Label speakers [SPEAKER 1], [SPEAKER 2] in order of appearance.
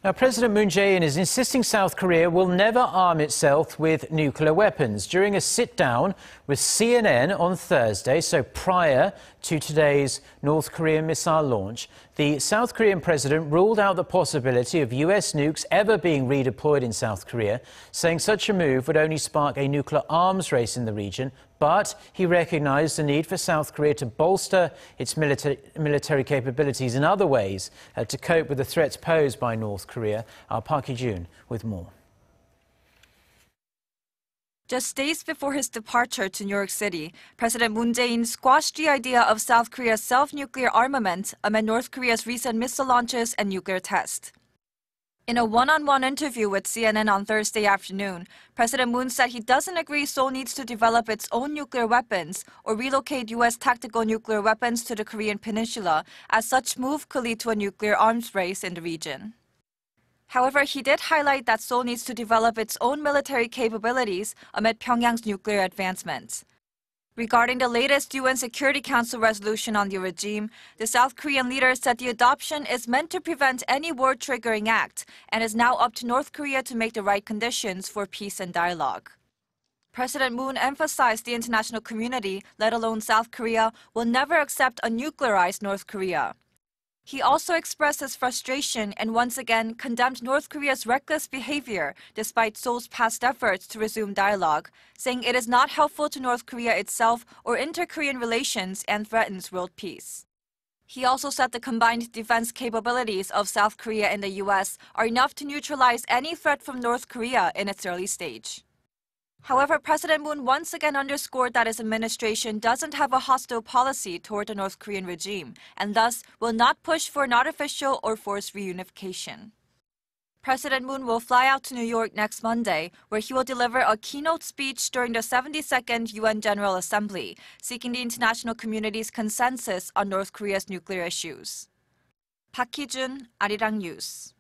[SPEAKER 1] Now, President Moon Jae-in is insisting South Korea will never arm itself with nuclear weapons. During a sit-down with CNN on Thursday, so prior to today's North Korean missile launch, the South Korean president ruled out the possibility of US nukes ever being redeployed in South Korea, saying such a move would only spark a nuclear arms race in the region. But he recognized the need for South Korea to bolster its military capabilities in other ways to cope with the threats posed by North Korea. Our Park Hee-jun with more.
[SPEAKER 2] Just days before his departure to New York City, President Moon Jae-in squashed the idea of South Korea's self-nuclear armament amid North Korea's recent missile launches and nuclear tests. In a one-on-one interview with CNN on Thursday afternoon, President Moon said he doesn't agree Seoul needs to develop its own nuclear weapons or relocate U.S. tactical nuclear weapons to the Korean peninsula, as such move could lead to a nuclear arms race in the region. However, he did highlight that Seoul needs to develop its own military capabilities amid Pyongyang's nuclear advancements. Regarding the latest UN Security Council resolution on the regime, the South Korean leader said the adoption is meant to prevent any war-triggering act and is now up to North Korea to make the right conditions for peace and dialogue. President Moon emphasized the international community, let alone South Korea, will never accept a nuclearized North Korea. He also expressed his frustration and once again condemned North Korea's reckless behavior despite Seoul's past efforts to resume dialogue, saying it is not helpful to North Korea itself or inter-Korean relations and threatens world peace. He also said the combined defense capabilities of South Korea and the U.S. are enough to neutralize any threat from North Korea in its early stage. However, President Moon once again underscored that his administration doesn't have a hostile policy toward the North Korean regime and thus will not push for an artificial or forced reunification. President Moon will fly out to New York next Monday, where he will deliver a keynote speech during the 72nd UN General Assembly, seeking the international community's consensus on North Korea's nuclear issues. Park Hee-jun, Arirang News.